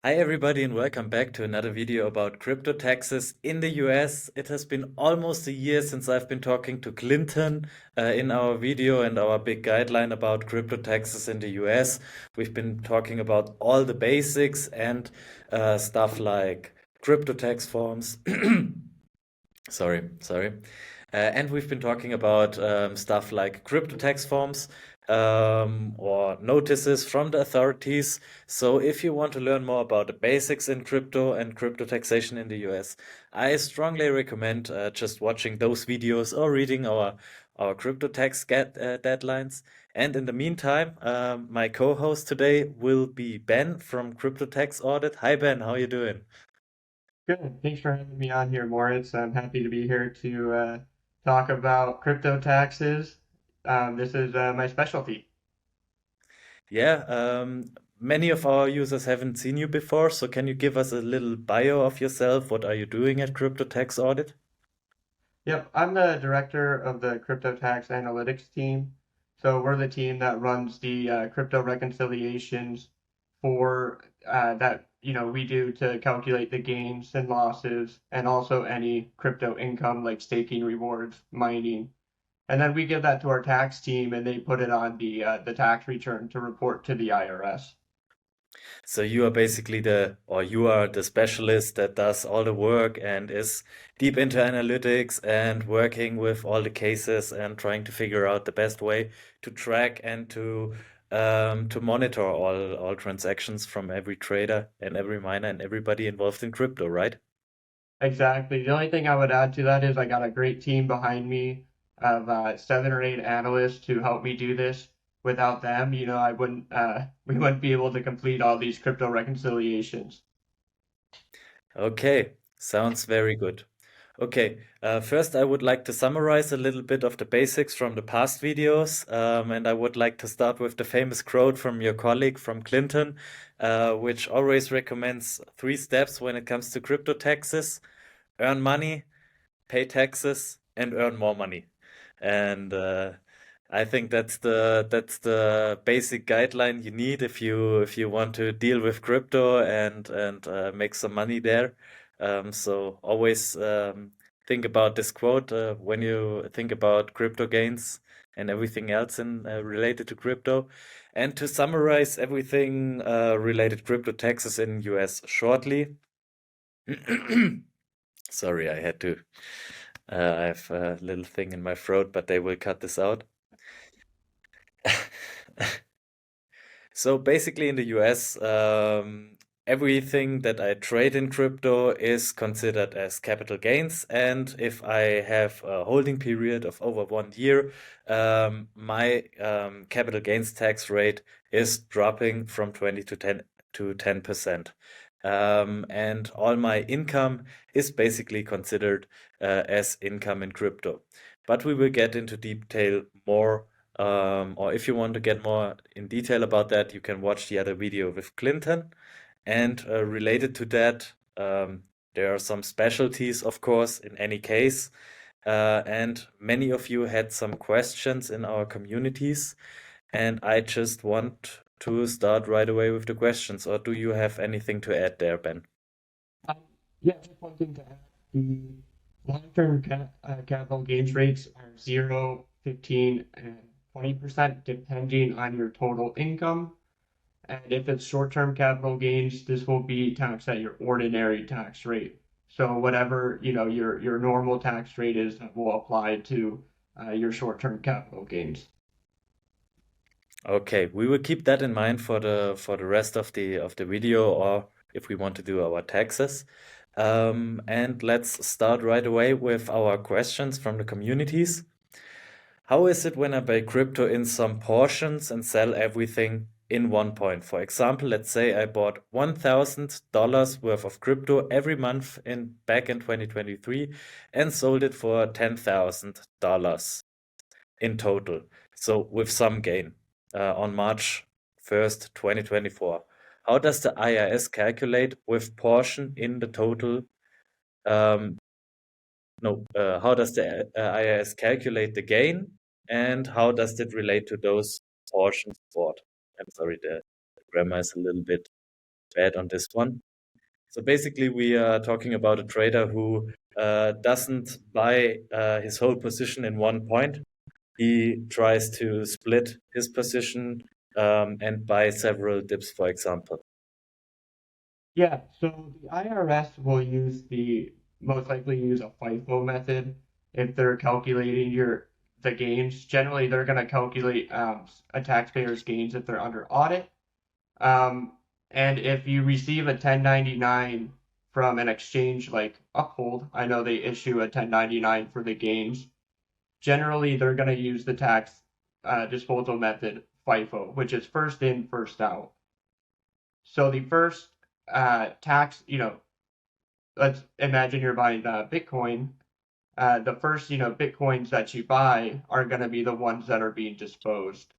Hi everybody and welcome back to another video about crypto taxes in the US. It has been almost a year since I've been talking to Clinton in our video and our big guideline about crypto taxes in the US. We've been talking about all the basics and stuff like crypto tax forms. Sorry. And we've been talking about stuff like crypto tax forms or notices from the authorities. So if you want to learn more about the basics in crypto and crypto taxation in the US, I strongly recommend just watching those videos or reading our crypto tax deadlines. And in the meantime, my co-host today will be Ben from CryptoTaxAudit. Hi Ben, how are you doing? Good. Thanks for having me on here, Moritz. I'm happy to be here to talk about crypto taxes. This is my specialty. Yeah, many of our users haven't seen you before, so can you give us a little bio of yourself? What are you doing at CryptoTaxAudit? Yep, I'm the director of the crypto tax analytics team. So we're the team that runs the crypto reconciliations for that we do to calculate the gains and losses and also any crypto income like staking rewards, mining. And then we give that to our tax team and they put it on the tax return to report to the IRS. So you are basically or you are the specialist that does all the work and is deep into analytics and working with all the cases and trying to figure out the best way to track and to monitor all transactions from every trader and every miner and everybody involved in crypto, right? Exactly. The only thing I would add to that is I got a great team behind me of 7 or 8 analysts to help me do this. Without them, I wouldn't we wouldn't be able to complete all these crypto reconciliations. Okay, sounds very good. Okay, first I would like to summarize a little bit of the basics from the past videos, and I would like to start with the famous quote from your colleague from Clinton, which always recommends 3 steps when it comes to crypto taxes: earn money, pay taxes, and earn more money. And I think that's the basic guideline you need if you want to deal with crypto and make some money there. So always think about this quote when you think about crypto gains and everything else in related to crypto. And to summarize everything related crypto taxes in US shortly. Sorry, I have a little thing in my throat, but they will cut this out. So basically, in the US, everything that I trade in crypto is considered as capital gains. And if I have a holding period of over 1 year, my capital gains tax rate is dropping from 20 to 10%. And all my income is basically considered as income in crypto. But we will get into detail more, or if you want to get more in detail about that, you can watch the other video with Clinton. And related to that, there are some specialties, of course, in any case. And many of you had some questions in our communities, and I just want to start right away with the questions. Or do you have anything to add there, Ben? Um, yeah, just one thing to add. The long-term capital gains rates are 0, 15, and 20% depending on your total income. And if it's short-term capital gains, this will be taxed at your ordinary tax rate. So whatever, your normal tax rate is that will apply to your short-term capital gains. Okay, we will keep that in mind for the rest of the video, or if we want to do our taxes. And let's start right away with our questions from the communities. How is it when I buy crypto in some portions and sell everything in one point? For example, let's say I bought $1,000 worth of crypto every month back in 2023 and sold it for $10,000 in total. So with some gain on March 1st, 2024. How does the IRS calculate with portion in the total? Um, no, how does the IRS calculate the gain, and how does it relate to those portions bought? I'm sorry, the grammar is a little bit. to add on this one. So basically, we are talking about a trader who doesn't buy his whole position in one point. He tries to split his position and buy several dips, for example. Yeah, so the IRS will most likely use a FIFO method if they're calculating the gains. Generally, they're going to calculate a taxpayer's gains if they're under audit. Um, and if you receive a 1099 from an exchange like Uphold, I know they issue a 1099 for the gains. Generally, they're going to use the tax disposal method FIFO, which is first in, first out. So the first tax, let's imagine you're buying Bitcoin. The first, Bitcoins that you buy are going to be the ones that are being disposed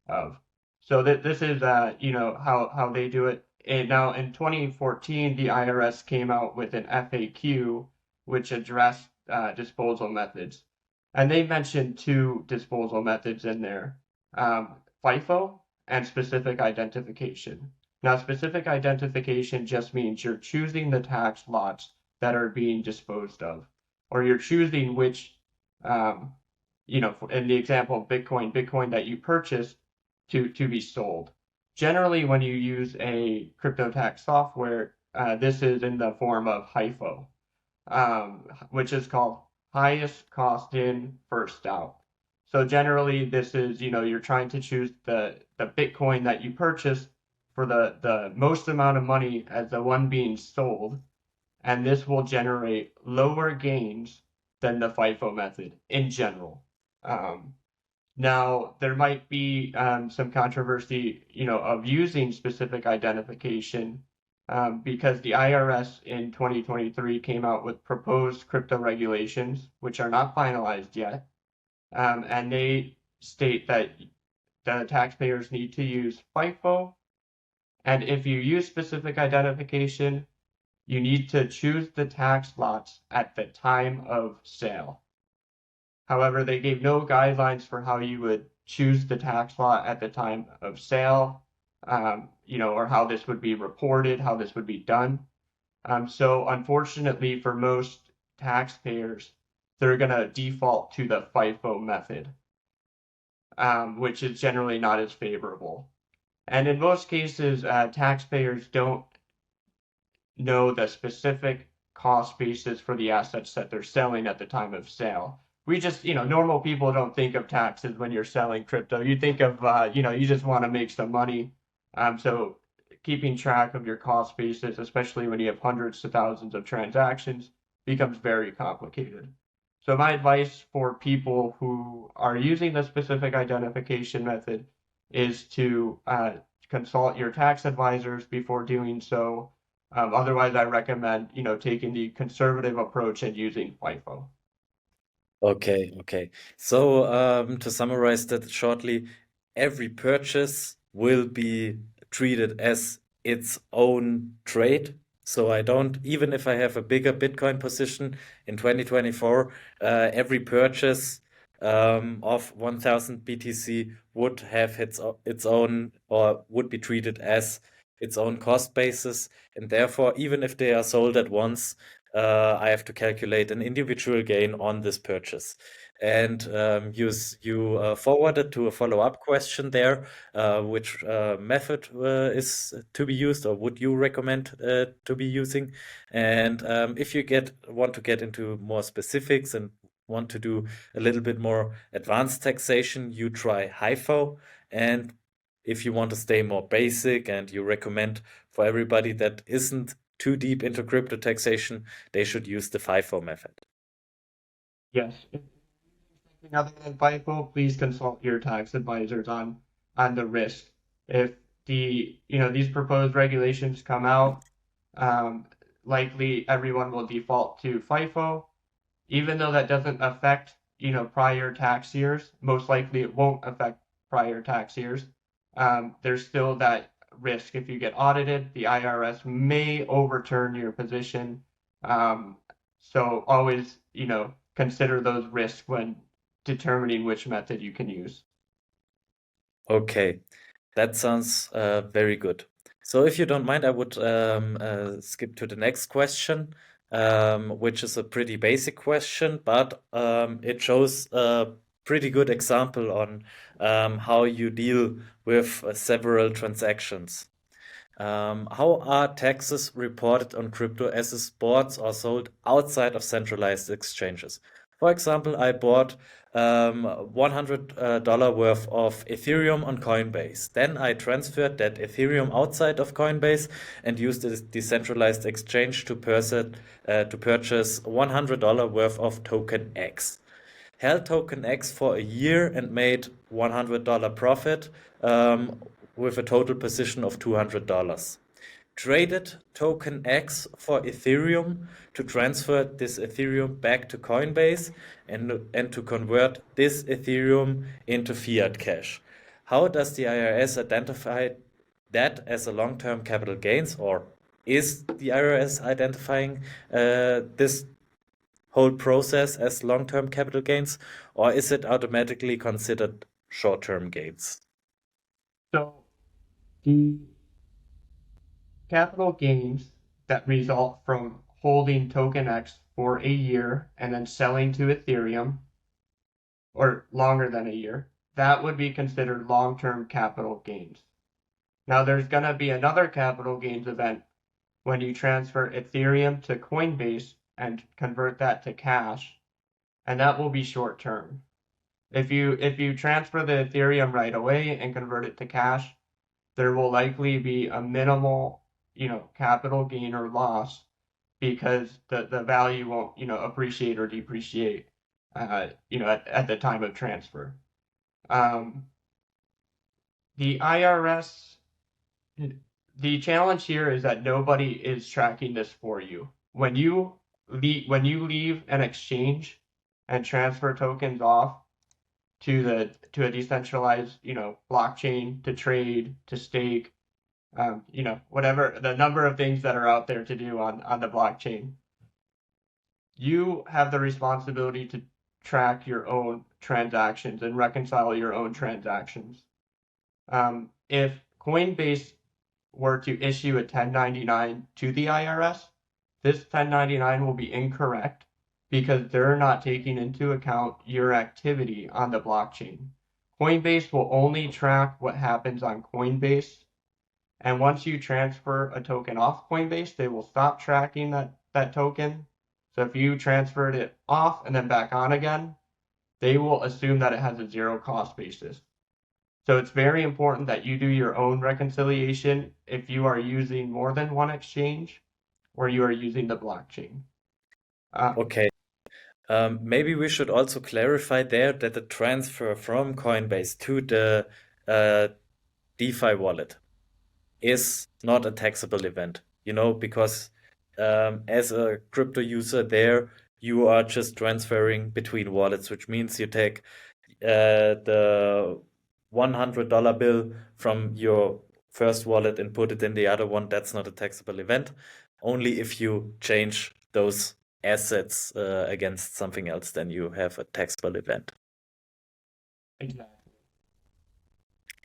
of. So this is, how they do it. And now in 2014, the IRS came out with an FAQ which addressed disposal methods, and they mentioned two disposal methods in there: FIFO and specific identification. Now, specific identification just means you're choosing the tax lots that are being disposed of, or you're choosing which, in the example of Bitcoin that you purchased to be sold. Generally, when you use a crypto tax software, this is in the form of HIFO, which is called highest cost in, first out. So generally, this is, you're trying to choose the Bitcoin that you purchased for the most amount of money as the one being sold, and this will generate lower gains than the FIFO method in general. Um, Now, there might be some controversy, of using specific identification because the IRS in 2023 came out with proposed crypto regulations, which are not finalized yet, and they state that the taxpayers need to use FIFO, and if you use specific identification, you need to choose the tax lots at the time of sale. However, they gave no guidelines for how you would choose the tax lot at the time of sale, or how this would be reported, how this would be done. So unfortunately for most taxpayers, they're going to default to the FIFO method, which is generally not as favorable. And in most cases, taxpayers don't know the specific cost basis for the assets that they're selling at the time of sale. We just, normal people don't think of taxes when you're selling crypto. You think of, you just want to make some money. So keeping track of your cost basis, especially when you have hundreds to thousands of transactions, becomes very complicated. So my advice for people who are using the specific identification method is to consult your tax advisors before doing so. Otherwise, I recommend, taking the conservative approach and using FIFO. Okay, okay. So to summarize that shortly, every purchase will be treated as its own trade. So I don't, even if I have a bigger Bitcoin position in 2024, every purchase of 1000 BTC would have its own, or would be treated as its own cost basis. And therefore, even if they are sold at once, I have to calculate an individual gain on this purchase. And you forwarded to a follow-up question there, which method is to be used, or would you recommend to be using? And if you want to get into more specifics and want to do a little bit more advanced taxation, you try HIFO. And if you want to stay more basic and you recommend for everybody that isn't too deep into crypto taxation, they should use the FIFO method. Yes. If you're using something other than FIFO, please consult your tax advisors on the risk. If these proposed regulations come out, um, likely everyone will default to FIFO. Even though that doesn't affect, prior tax years, most likely it won't affect prior tax years. There's still that risk if you get audited, the IRS may overturn your position. Um, so always, consider those risks when determining which method you can use. Okay, that sounds very good. So if you don't mind, I would skip to the next question, which is a pretty basic question, but it shows a pretty good example on how you deal with several transactions. How are taxes reported on crypto assets bought or sold outside of centralized exchanges? For example, I bought $100 worth of Ethereum on Coinbase. Then I transferred that Ethereum outside of Coinbase and used this decentralized exchange to purchase $100 worth of token X. Held token X for a year and made $100 profit with a total position of $200. Traded token X for Ethereum to transfer this Ethereum back to Coinbase and to convert this Ethereum into fiat cash. How does the IRS identify that as a long-term capital gains, or is the IRS identifying this whole process as long-term capital gains, or is it automatically considered short-term gains? So the capital gains that result from holding token X for a year and then selling to Ethereum, or longer than a year, that would be considered long-term capital gains. Now there's going to be another capital gains event when you transfer Ethereum to Coinbase and convert that to cash, and that will be short term. If you transfer the Ethereum right away and convert it to cash, there will likely be a minimal, capital gain or loss because the value won't, appreciate or depreciate, at the time of transfer. Um, the IRS, the challenge here is that nobody is tracking this for you. When you leave an exchange and transfer tokens off to a decentralized, blockchain to trade, to stake, whatever the number of things that are out there to do on the blockchain, you have the responsibility to track your own transactions and reconcile your own transactions. If Coinbase were to issue a 1099 to the IRS, this 1099 will be incorrect because they're not taking into account your activity on the blockchain. Coinbase will only track what happens on Coinbase, and once you transfer a token off Coinbase, they will stop tracking that token. So if you transferred it off and then back on again, they will assume that it has a zero cost basis. So it's very important that you do your own reconciliation if you are using more than one exchange or you are using the blockchain. Uh, Okay. Maybe we should also clarify there that the transfer from Coinbase to the uh, DeFi wallet is not a taxable event, because as a crypto user there, you are just transferring between wallets, which means you take the $100 bill from your first wallet and put it in the other one. That's not a taxable event. Only if you change those assets against something else, then you have a taxable event. exactly.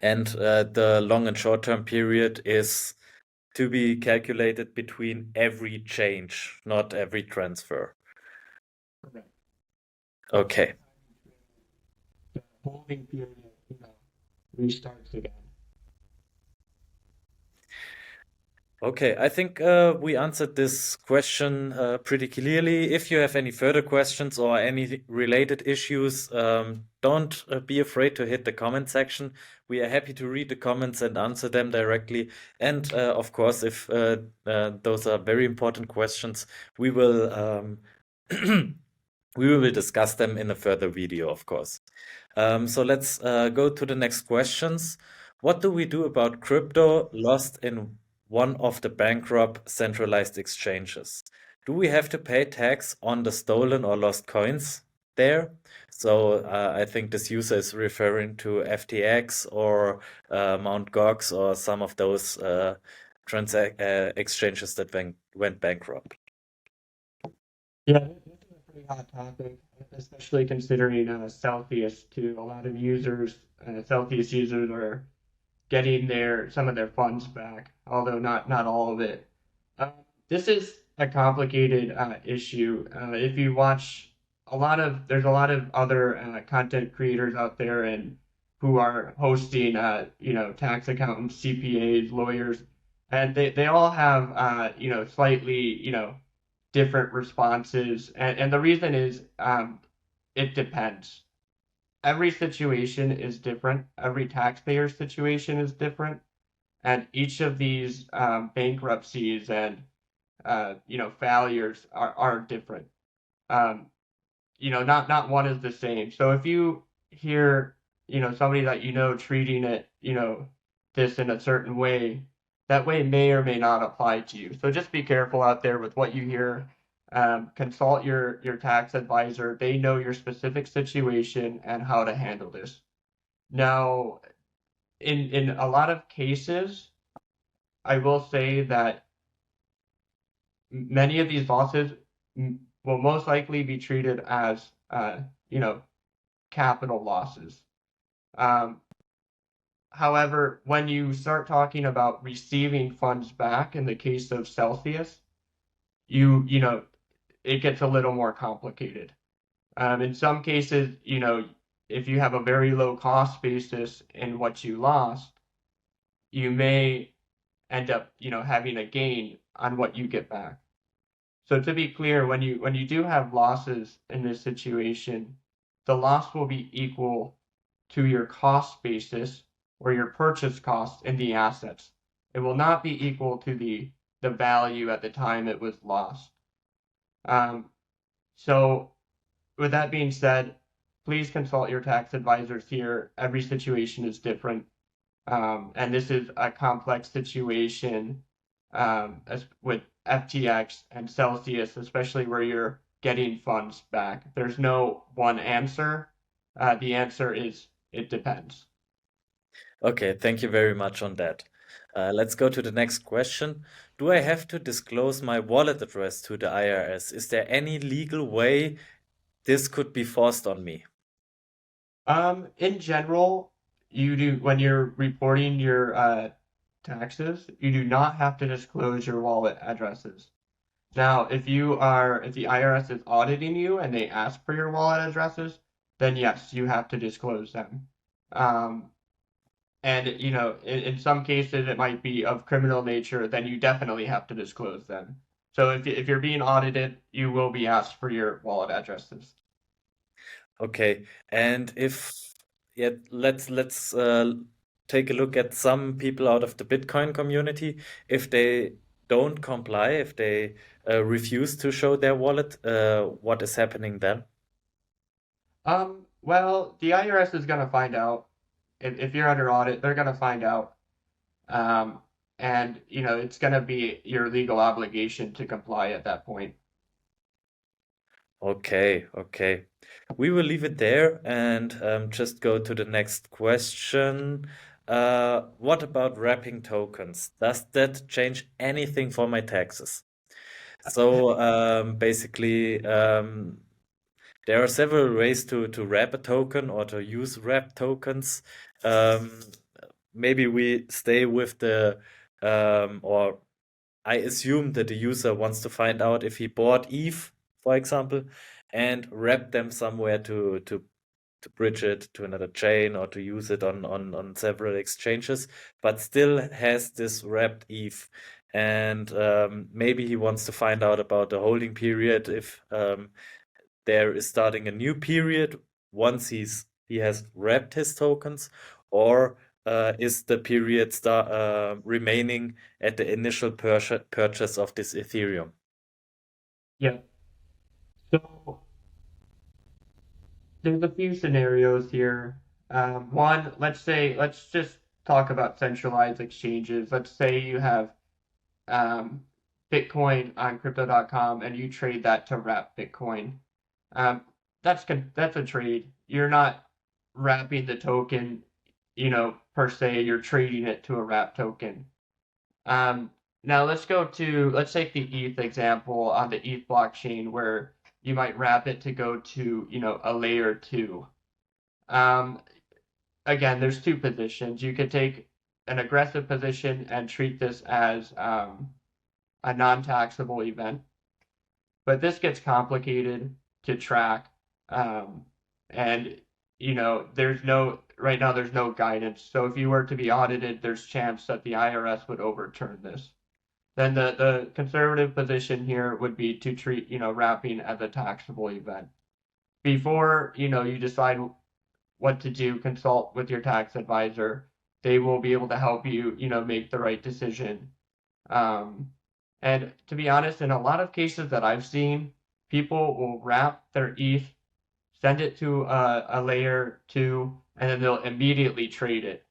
And the long and short term period is to be calculated between every change, not every transfer. Correct. Okay. The holding period, restarts again. Okay, I think we answered this question pretty clearly. If you have any further questions or any related issues, don't be afraid to hit the comment section. We are happy to read the comments and answer them directly. And of course, if those are very important questions, we will we will discuss them in a further video, of course. So let's go to the next questions. What do we do about crypto lost in one of the bankrupt centralized exchanges? Do we have to pay tax on the stolen or lost coins there? So I think this user is referring to FTX or Mt. Gox or some of those exchanges that went bankrupt. Yeah, this is a pretty hot topic, especially considering Celsius to a lot of users. Celsius users are getting some of their funds back, although not all of it. Uh, this is a complicated issue. If you watch there's a lot of other content creators out there and who are hosting, tax accountants, CPAs, lawyers, and they all have, slightly, different responses. And the reason is, it depends. Every situation is different. Every taxpayer's situation is different. And each of these bankruptcies and failures are different. Um, not one is the same. So if you hear, somebody that treating it, this in a certain way, that way may or may not apply to you. So just be careful out there with what you hear. Consult your tax advisor. They know your specific situation and how to handle this. Now, in a lot of cases, I will say that many of these losses will most likely be treated as, you know, capital losses. Um, However, when you start talking about receiving funds back in the case of Celsius, you know, it gets a little more complicated. In some cases, if you have a very low cost basis in what you lost, you may end up, having a gain on what you get back. So to be clear, when you do have losses in this situation, the loss will be equal to your cost basis or your purchase cost in the assets. It will not be equal to the value at the time it was lost. Um, so with that being said, please consult your tax advisors here. Every situation is different. And this is a complex situation, as with FTX and Celsius, especially where you're getting funds back. There's no one answer. The answer is it depends. Okay, thank you very much on that. Let's go to the next question. Do I have to disclose my wallet address to the IRS? Is there any legal way this could be forced on me? In general, you do when you're reporting your taxes, you do not have to disclose your wallet addresses. Now, if the IRS is auditing you and they ask for your wallet addresses, then yes, you have to disclose them. Um, and in some cases it might be of criminal nature, then you definitely have to disclose them. So if you're being audited, you will be asked for your wallet addresses. Okay, and if yeah, let's take a look at some people out of the Bitcoin community. If they don't comply, if they refuse to show their wallet, what is happening then? Well, the IRS is gonna find out. If you're under audit, they're gonna find out. Um, and it's gonna be your legal obligation to comply at that point. Okay, okay. We will leave it there and just go to the next question. What about wrapping tokens? Does that change anything for my taxes? So basically, there are several ways to wrap a token or to use wrap tokens. Um, Maybe we stay with or I assume that the user wants to find out if he bought ETH, for example, and wrap them somewhere to bridge it to another chain or to use it on several exchanges, but still has this wrapped ETH. And maybe he wants to find out about the holding period if there is starting a new period once he has wrapped his tokens, or is the period remaining at the initial purchase of this Ethereum? Yeah. So there's a few scenarios here. One, let's just talk about centralized exchanges. Let's say you have um, Bitcoin on crypto.com and you trade that to wrap Bitcoin. Um, that's a trade. You're not wrapping the token, per se. You're trading it to a wrap token. Um, Now let's take the ETH example on the ETH blockchain where you might wrap it to go to, a layer two. Um, Again, there's two positions. You could take an aggressive position and treat this as a non-taxable event. But this gets complicated to track, um, and there's no right now there's no guidance. So if you were to be audited, there's chance that the IRS would overturn this. Then the conservative position here would be to treat wrapping as a taxable event. Before you decide what to do, consult with your tax advisor. They will be able to help you make the right decision. Um, and to be honest, in a lot of cases that I've seen, people will wrap their ETH, send it to a layer two, and then they'll immediately trade it.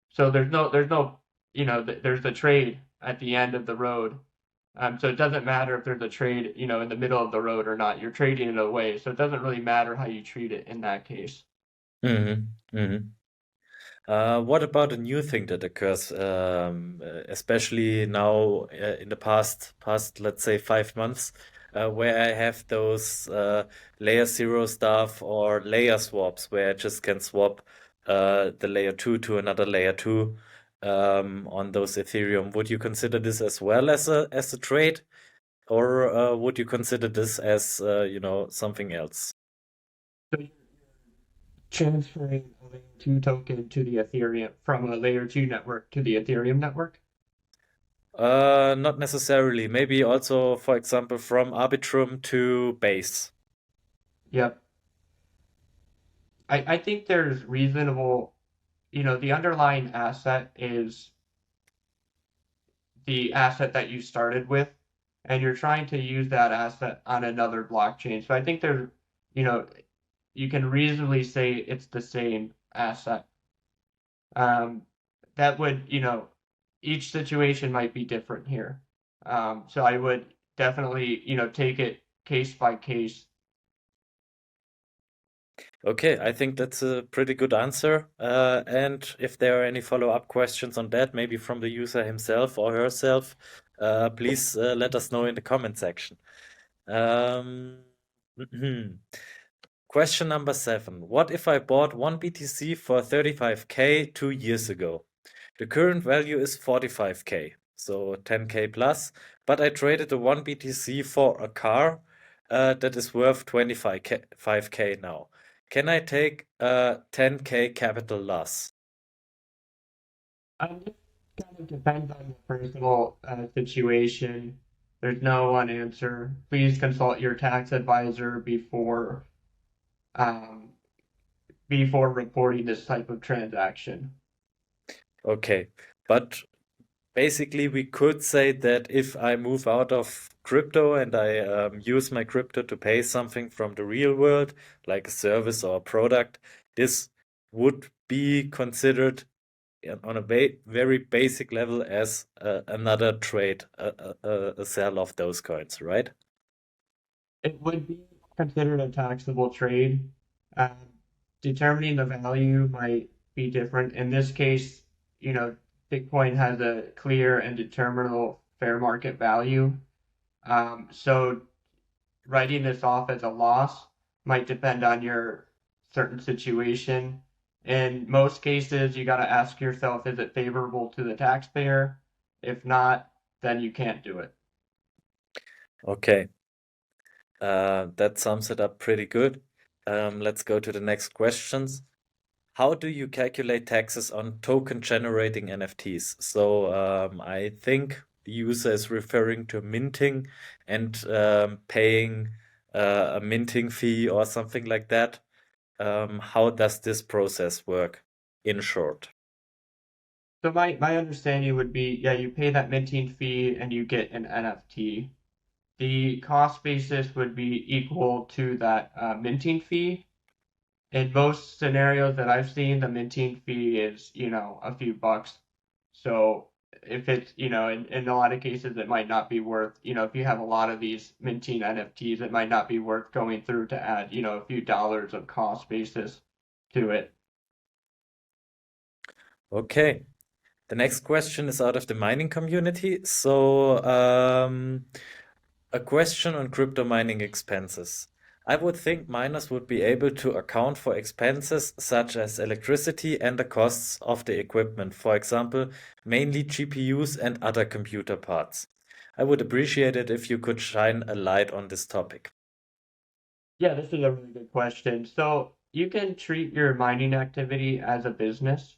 So there's no, there's the trade at the end of the road. So it doesn't matter if there's a trade, in the middle of the road or not. You're trading it away, so it doesn't really matter how you treat it in that case. Hmm. Hmm. What about a new thing that occurs, especially now in the past, let's say 5 months, where I have those layer zero stuff or layer swaps, where I just can swap the layer two to another layer two on those Ethereum. Would you consider this as well as a trade, or would you consider this as something else? So you're transferring a layer two token to the Ethereum from a layer two network to the Ethereum network. Not necessarily. Maybe also, for example, from Arbitrum to Base. Yep. I think there's reasonable, the underlying asset is the asset that you started with, and you're trying to use that asset on another blockchain. So I think there's, you know, you can reasonably say it's the same asset. Um, that would, each situation might be different here. So I would definitely, take it case by case. Okay, I think that's a pretty good answer. And if there are any follow-up questions on that, maybe from the user himself or herself, please let us know in the comment section. Um, Question number 7. What if I bought one BTC for 35K 2 years ago? The current value is 45K, so 10K plus, but I traded the one BTC for a car that is worth 25K now. Can I take a 10K capital loss? It kind of depends on the personal situation. There's no one answer. Please consult your tax advisor um, before reporting this type of transaction. Okay, but basically we could say that if I move out of crypto and I use my crypto to pay something from the real world, like a service or a product, this would be considered on a very basic level as another trade, a sell of those coins, right? It would be considered a taxable trade. Um, Determining the value might be different. In this case, Bitcoin has a clear and determinable fair market value. So writing this off as a loss might depend on your certain situation. In most cases, you got to ask yourself, is it favorable to the taxpayer? If not, then you can't do it. Okay, that sums it up pretty good. Let's go to the next questions. How do you calculate taxes on token generating NFTs? So I think the user is referring to minting and paying a minting fee or something like that. How does this process work in short? So my understanding would be, yeah, you pay that minting fee and you get an NFT. The cost basis would be equal to that minting fee. In most scenarios that I've seen, the minting fee is, a few bucks. So if it's, in a lot of cases, it might not be worth, if you have a lot of these minting NFTs, it might not be worth going through to add, a few dollars of cost basis to it. Okay. The next question is out of the mining community. So, a question on crypto mining expenses. I would think miners would be able to account for expenses such as electricity and the costs of the equipment, for example, mainly GPUs and other computer parts. I would appreciate it if you could shine a light on this topic. Yeah, this is a really good question. So you can treat your mining activity as a business.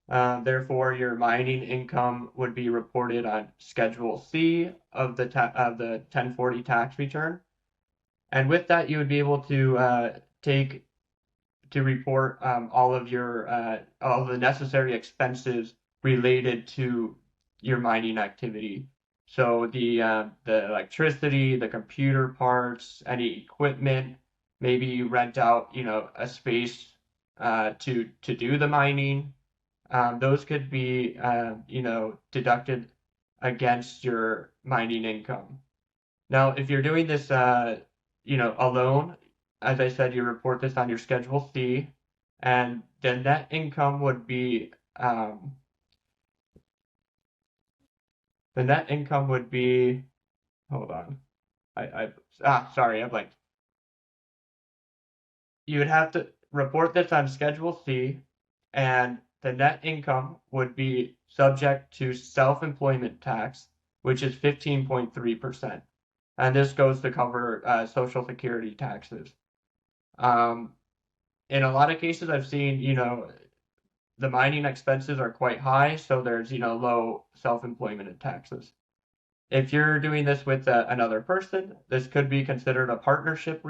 Therefore, your mining income would be reported on Schedule C of the 1040 tax return. And with that, you would be able to take to report all of the necessary expenses related to your mining activity. So the electricity, the computer parts, any equipment, maybe you rent out, a space to do the mining. Those could be deducted against your mining income. Now, if you're doing this, alone, as I said, you report this on your Schedule C, and the net income would be the net income would be. Hold on, sorry, I blanked. You would have to report this on Schedule C, and the net income would be subject to self-employment tax, which is 15.3%, and this goes to cover Social Security taxes. Um, in a lot of cases, I've seen, the mining expenses are quite high, so there's, low self-employment taxes. If you're doing this with another person, this could be considered a partnership,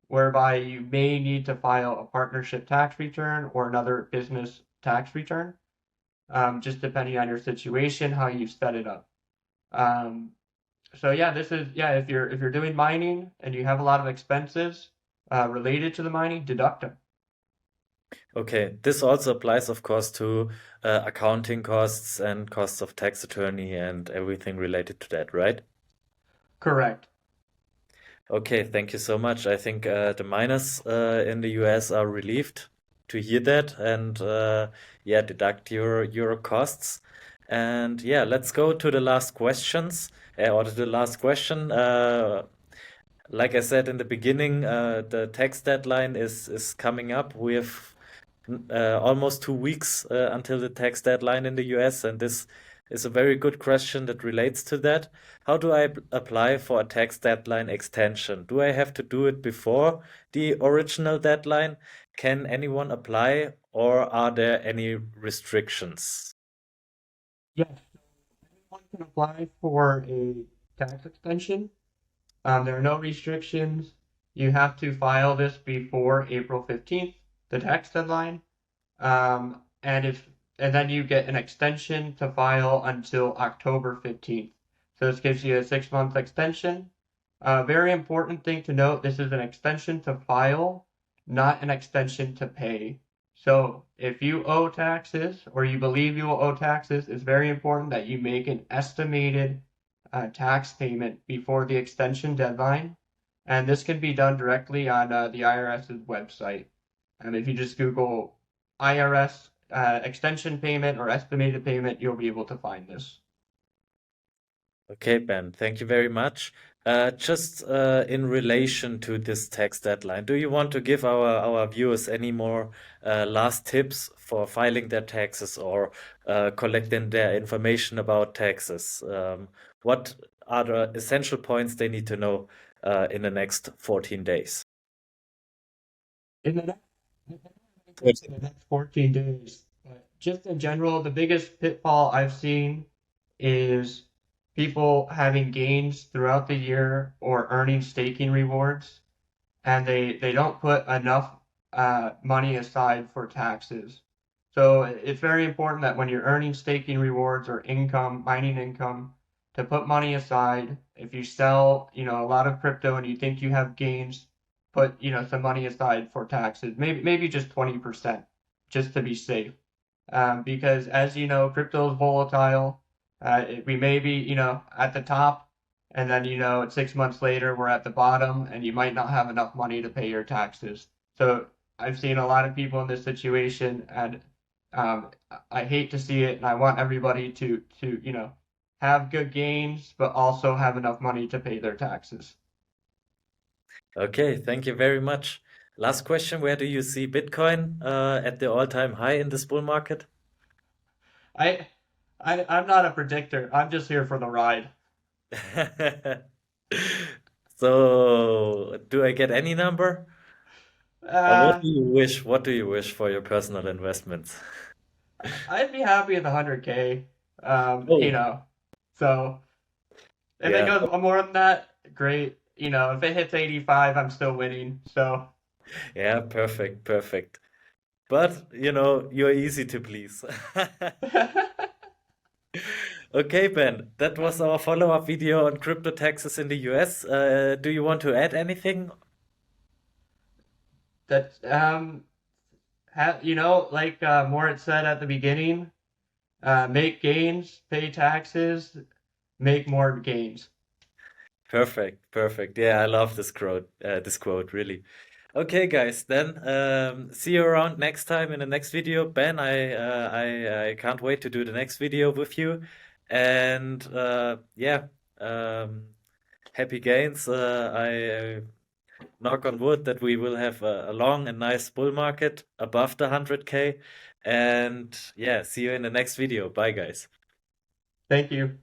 whereby you may need to file a partnership tax return or another business tax return, just depending on your situation, how you set it up. Um, so yeah, if you're doing mining and you have a lot of expenses related to the mining, deduct them. Okay, this also applies, of course, to accounting costs and costs of tax attorney and everything related to that, right? Correct. Okay, thank you so much. I think the miners in the US are relieved to hear that and yeah, deduct your costs. And yeah, let's go to the last questions or to the last question. Like I said in the beginning, the tax deadline is coming up. We have almost 2 weeks until the tax deadline in the US, and this is a very good question that relates to that. How do I apply for a tax deadline extension? Do I have to do it before the original deadline? Can anyone apply, or are there any restrictions? Yes, anyone can apply for a tax extension. There are no restrictions. You have to file this before April 15th, the tax deadline. And then you get an extension to file until October 15th. So this gives you a 6-month extension. Very important thing to note, this is an extension to file, not an extension to pay. So if you owe taxes or you believe you will owe taxes, it's very important that you make an estimated tax payment before the extension deadline. And this can be done directly on the IRS's website. And if you just Google IRS extension payment or estimated payment, you'll be able to find this. Okay, Ben, thank you very much. Just in relation to this tax deadline, do you want to give our viewers any more last tips for filing their taxes or collecting their information about taxes? What are the essential points they need to know in the next 14 days? In the next, in the next 14 days, but just in general, the biggest pitfall I've seen is people having gains throughout the year or earning staking rewards, and they don't put enough money aside for taxes. So it's very important that when you're earning staking rewards or income, mining income, to put money aside. If you sell, a lot of crypto and you think you have gains, put, some money aside for taxes. Maybe just 20%, just to be safe. Because as you know, crypto is volatile. We may be, at the top, and then, 6 months later, we're at the bottom, and you might not have enough money to pay your taxes. So I've seen a lot of people in this situation, and um, I hate to see it, and I want everybody to have good gains, but also have enough money to pay their taxes. Okay, thank you very much. Last question, where do you see Bitcoin at the all-time high in this bull market? I, I'm not a predictor. I'm just here for the ride. So, do I get any number? Or what Uh, do you wish? What do you wish for your personal investments? I'd be happy with 100K. Oh, So if it yeah. goes more than that, great. If it hits 85, I'm still winning. So Yeah, perfect, perfect. But, you're easy to please. Okay, Ben, that was our follow-up video on crypto taxes in the US. Do you want to add anything? that like Moritz said at the beginning, make gains, pay taxes, make more gains. Perfect, perfect. Yeah, I love this quote, really. Okay, guys, then see you around next time in the next video. Ben, I can't wait to do the next video with you. And yeah, um, happy gains. I knock on wood that we will have a long and nice bull market above the 100K. And yeah, see you in the next video. Bye, guys. Thank you.